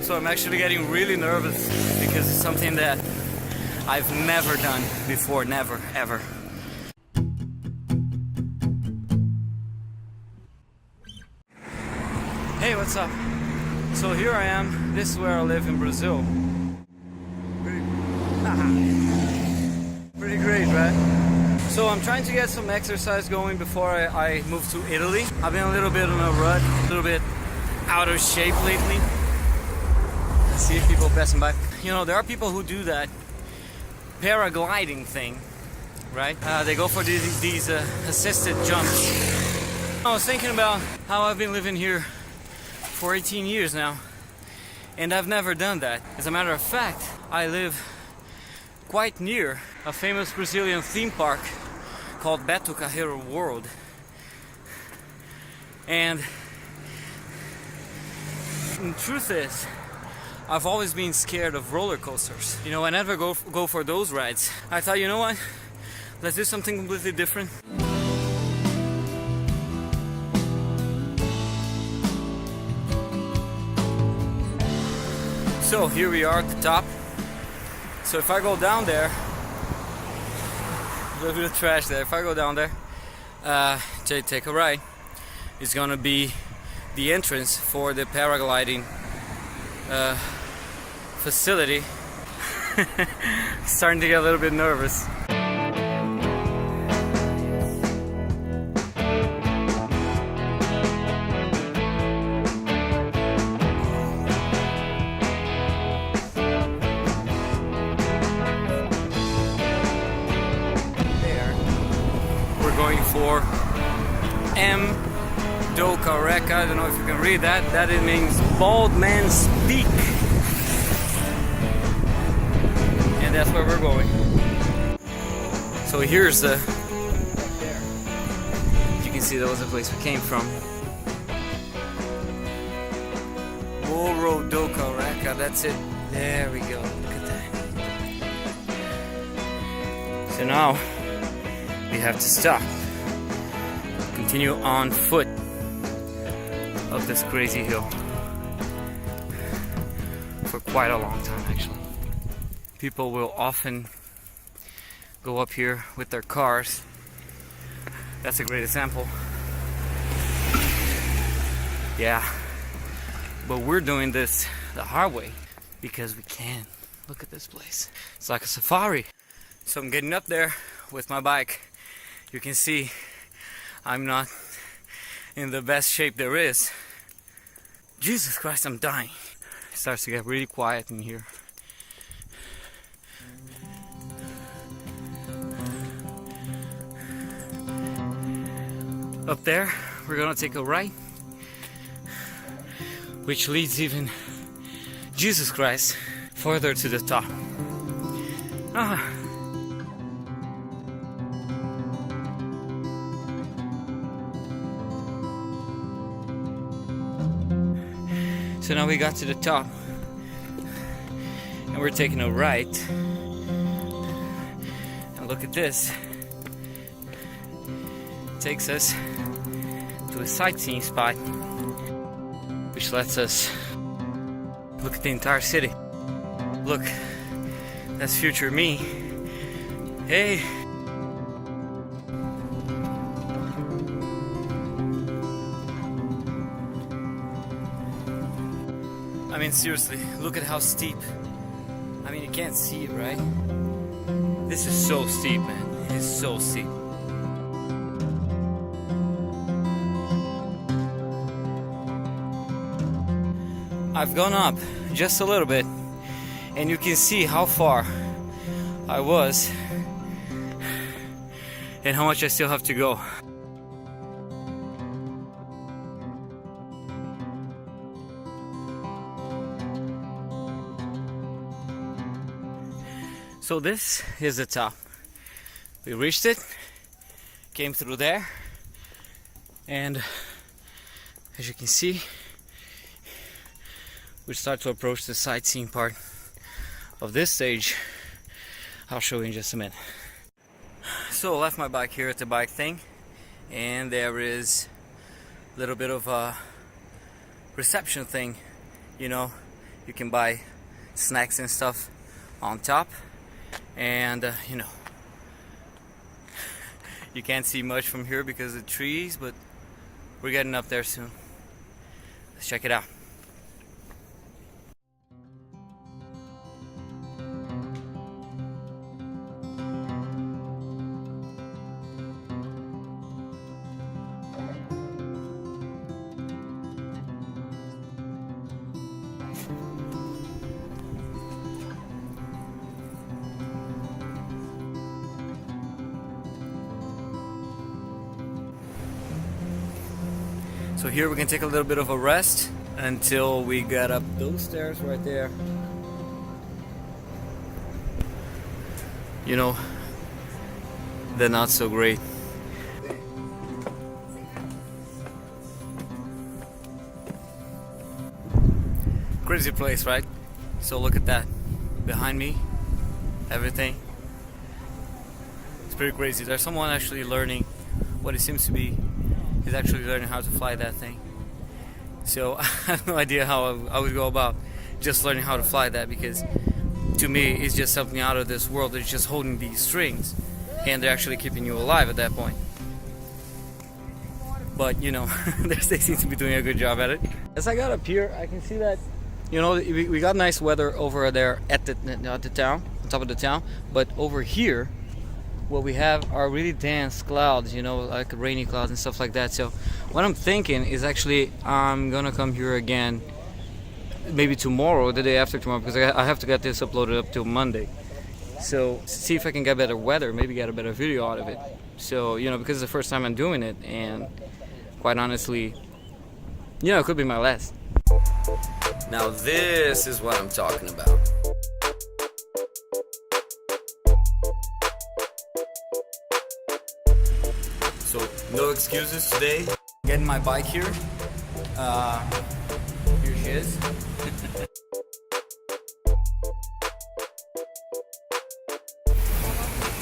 So I'm actually getting really nervous because it's something that I've never done before, never, ever. Hey, what's up? So here I am. This is where I live in Brazil. Pretty great, right? So I'm trying to get some exercise going before I move to Italy. I've been a little bit on a rut, a little bit out of shape lately. I see people passing by. You know, there are people who do that paragliding thing, right? They go for these assisted jumps. I was thinking about how I've been living here for 18 years now, and I've never done that. As a matter of fact, I live quite near a famous Brazilian theme park called Beto Carreiro World. And the truth is, I've always been scared of roller coasters. You know, I never go for those rides. I thought, you know what? Let's do something completely different. So here we are at the top. So if I go down there, a little bit of trash there. If I go down there, take a ride, it's gonna be the entrance for the paragliding facility. Starting to get a little bit nervous. We're going for M. Doka Reka. I don't know if you can read that. That it means bald man's peak. And that's where we're going. So here's the... You can see that was the place we came from. Moro Doka Reka. That's it. There we go. Look at that. So now we have to stop. Continue on foot up this crazy hill for quite a long time, actually. People will often go up here with their cars. That's a great example. Yeah, but we're doing this the hard way because we can. Look at this place. It's like a safari. So I'm getting up there with my bike. You can see I'm not in the best shape there is. Jesus Christ, I'm dying. It starts to get really quiet in here. Up there, we're gonna take a right, which leads even, Jesus Christ, further to the top. So now we got to the top and we're taking a right, and look at this. It takes us to a sightseeing spot which lets us look at the entire city. Look, that's future me. Hey. I mean, seriously, look at how steep. I mean, you can't see it, right? This is so steep, man. It is so steep. I've gone up just a little bit, and you can see how far I was and how much I still have to go. So this is the top. We reached it, came through there, and as you can see, we start to approach the sightseeing part of this stage. I'll show you in just a minute. So I left my bike here at the bike thing, and there is a little bit of a reception thing, you know. You can buy snacks and stuff on top, and you know, you can't see much from here because of the trees, but we're getting up there soon. Let's check it out. So here we can take a little bit of a rest until we get up those stairs right there. You know, they're not so great. Crazy place, right? So look at that. Behind me, everything. It's pretty crazy. There's someone actually learning what it seems to be. He's actually learning how to fly that thing. So I have no idea how I would go about just learning how to fly that, because to me it's just something out of this world. It's just holding these strings and they're actually keeping you alive at that point. But you know, they seem to be doing a good job at it. As I got up here, I can see that, you know, we got nice weather over there at the town, on top of the town, but over here what we have are really dense clouds, you know, like rainy clouds and stuff like that. So what I'm thinking is actually I'm gonna come here again maybe tomorrow, the day after tomorrow, because I have to get this uploaded up till Monday. So see if I can get better weather, maybe get a better video out of it. So, you know, because it's the first time I'm doing it, and quite honestly, you know, it could be my last. Now this is what I'm talking about. So, no excuses today. Getting my bike here. Here she is.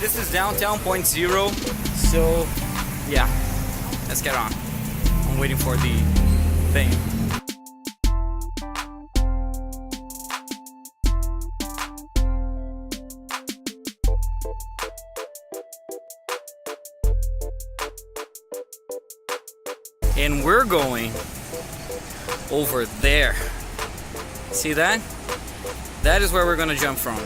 This is downtown point zero. So, yeah, let's get on. I'm waiting for the thing. And we're going over there. See that? That is where we're gonna jump from.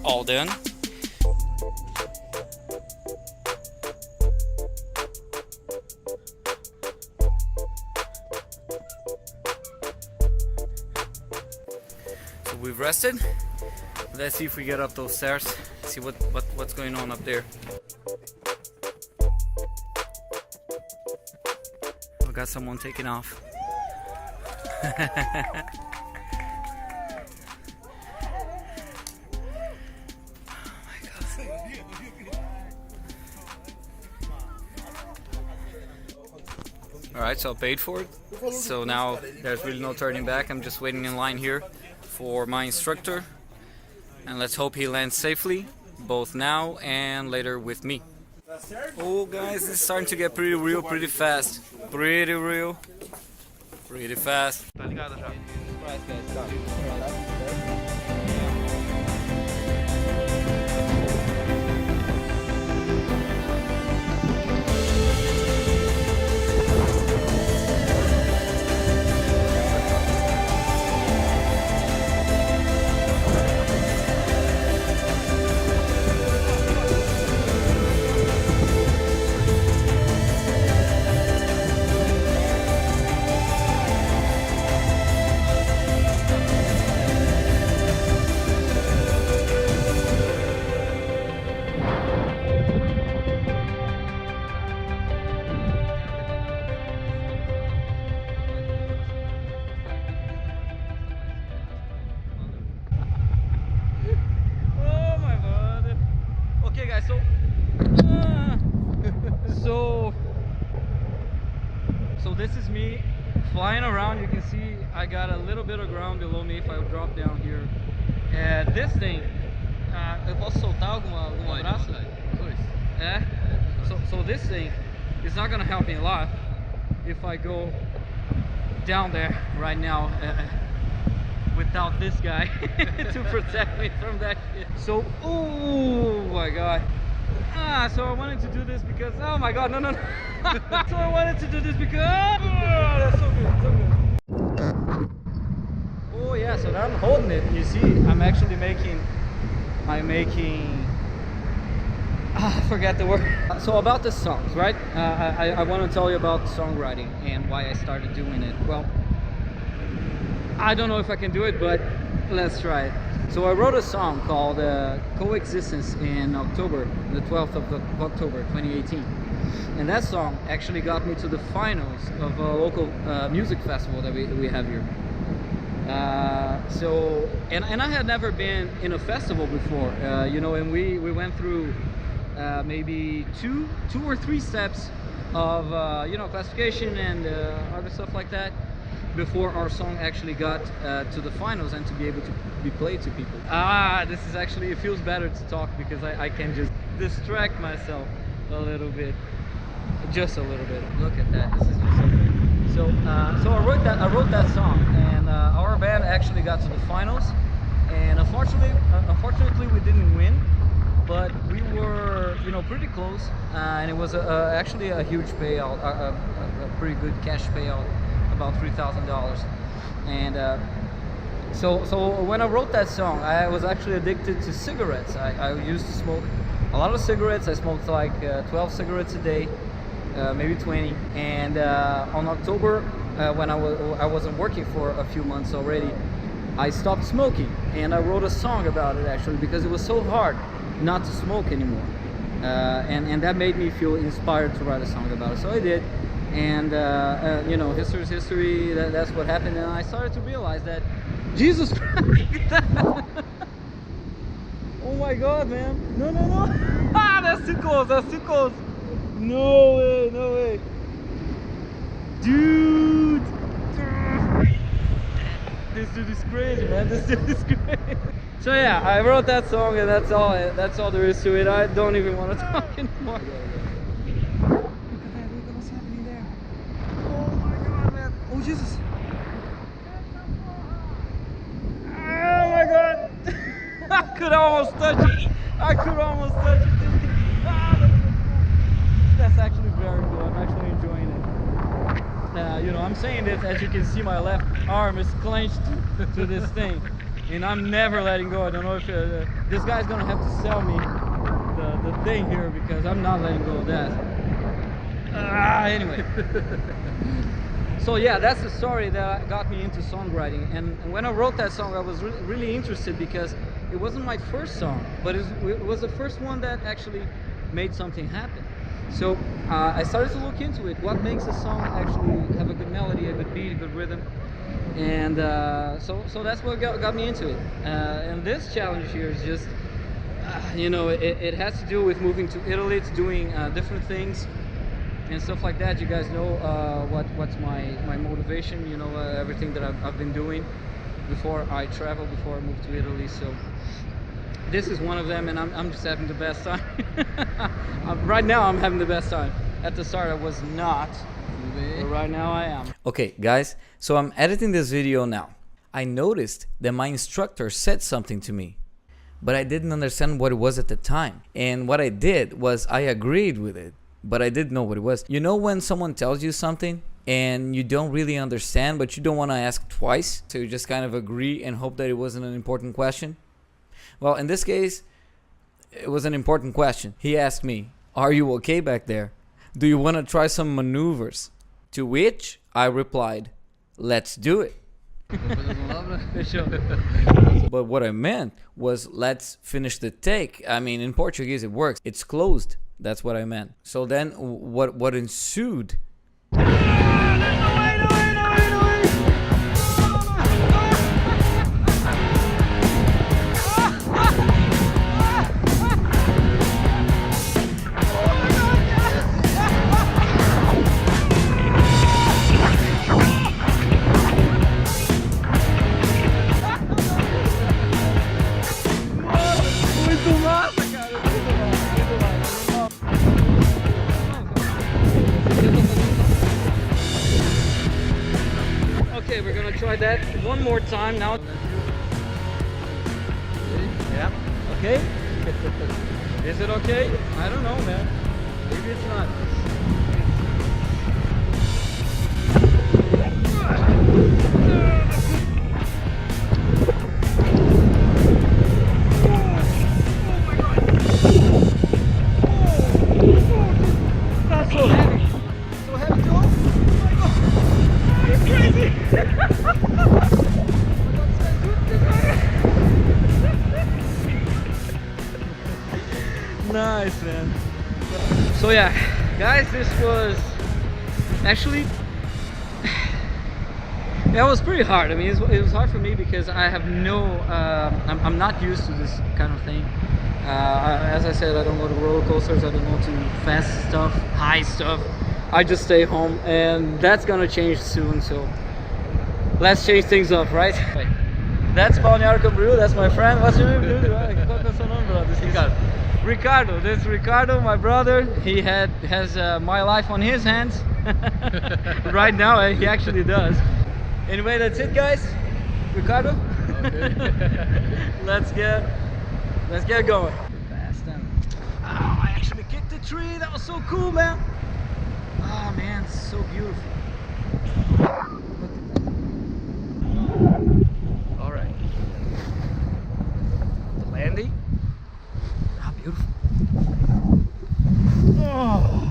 All done. So we've rested. Let's see if we get up those stairs. See what's going on up there. I got someone taking off. Alright, so I paid for it. So now there's really no turning back. I'm just waiting in line here for my instructor. And let's hope he lands safely, both now and later with me. Oh guys, it's starting to get pretty real, pretty fast. Pretty real, pretty fast. So this is me flying around. You can see I got a little bit of ground below me if I drop down here. This thing, eu posso soltar alguma braço? É? So this thing is not gonna help me a lot if I go down there right now without this guy to protect me from that shit. So, oh my god. So I wanted to do this because, oh my god, no. So I wanted to do this because, oh, that's so good, so good. Oh yeah, so now I'm holding it. You see, I'm actually making, I forgot the word. So about the songs, right? I want to tell you about songwriting and why I started doing it. Well, I don't know if I can do it, but let's try it. So I wrote a song called Coexistence in October, the 12th of October 2018. And that song actually got me to the finals of a local music festival that we have here. And I had never been in a festival before, you know, and we went through maybe two or three steps of, you know, classification and other stuff like that, before our song actually got to the finals and to be able to be played to people. This is actually, it feels better to talk because I can just distract myself a little bit, just a little bit. Look at that, this is just so good. So I wrote that song, and our band actually got to the finals, and unfortunately we didn't win, but we were, you know, pretty close, and it was actually a huge payout, a pretty good cash payout, about $3,000. And so when I wrote that song, I was actually addicted to cigarettes. I used to smoke a lot of cigarettes. I smoked like 12 cigarettes a day, maybe 20. And on October, when I wasn't working for a few months already, I stopped smoking, and I wrote a song about it actually because it was so hard not to smoke anymore. And that made me feel inspired to write a song about it. So I did. And you know, history's history. That's what happened, and I started to realize that Jesus Christ. Oh my god, man. No. That's too close, no way, dude. This dude is crazy, man. This dude is crazy. So yeah, I wrote that song, and that's all there is to it. I don't even want to talk anymore. Oh Jesus! Oh my god! I could almost touch it! That's actually very cool. I'm actually enjoying it. You know, I'm saying this, as you can see, my left arm is clenched to this thing, and I'm never letting go. I don't know if this guy's gonna have to sell me the thing here, because I'm not letting go of that. Anyway. So yeah, that's the story that got me into songwriting. And when I wrote that song, I was really interested because it wasn't my first song, but it was the first one that actually made something happen. So I started to look into it. What makes a song actually have a good melody, a good beat, a good rhythm? And so that's what got me into it. And this challenge here is just, you know, it has to do with moving to Italy, to doing different things. and stuff like that. You guys know what's my motivation, you know, everything that I've been doing before I travel, before I moved to Italy. So this is one of them, and I'm just having the best time. Right now I'm having the best time. At the start I was not, but right now I am. Okay guys, so I'm editing this video now. I noticed that my instructor said something to me, but I didn't understand what it was at the time. And what I did was I agreed with it, but I didn't know what it was. You know when someone tells you something and you don't really understand, but you don't want to ask twice, so you just kind of agree and hope that it wasn't an important question? Well, in this case, it was an important question. He asked me, "Are you okay back there? Do you want to try some maneuvers?" To which I replied, "Let's do it." But what I meant was, let's finish the take. I mean, in Portuguese it works. It's closed. That's what I meant. So then what ensued? Okay, we're gonna try that one more time now. Yeah. Okay. Is it okay? I don't know, man. Maybe it's not. That's so heavy. So heavy, Joe. Oh my God. You're crazy. Nice, man. So yeah, guys, this was actually, yeah, it was pretty hard. I mean, it was hard for me because I have no, I'm not used to this kind of thing. As I said, I don't go to roller coasters, I don't go to fast stuff, high stuff. I just stay home, and that's gonna change soon, so let's change things up, right? That's Balneário Camboriú, that's my friend. What's your name, dude? Qual que é o seu nome, brother? Ricardo. This is Ricardo, my brother. He has my life on his hands. Right now, he actually does. Anyway, that's it, guys. Ricardo. Okay. Let's get going. Fast then. Oh, I actually kicked the tree. That was so cool, man. Oh man, it's so beautiful. All right. The landing. How beautiful. Oh.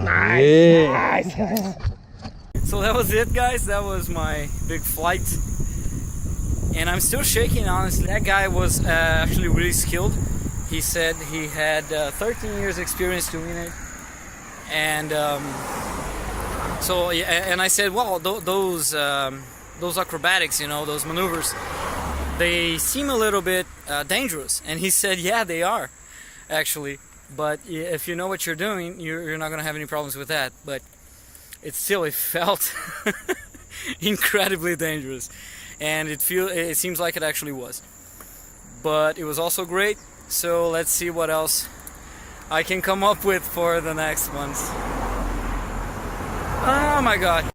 Nice. Yeah. Nice. So that was it, guys. That was my big flight. And I'm still shaking, honestly. That guy was actually really skilled. He said he had 13 years experience doing it. And so, yeah, and I said, well, those acrobatics, you know, those maneuvers, they seem a little bit dangerous. And he said, yeah, they are, actually. But if you know what you're doing, you're not going to have any problems with that. But it felt incredibly dangerous. And it seems like it actually was. But it was also great. So let's see what else I can come up with for the next ones. Oh my God.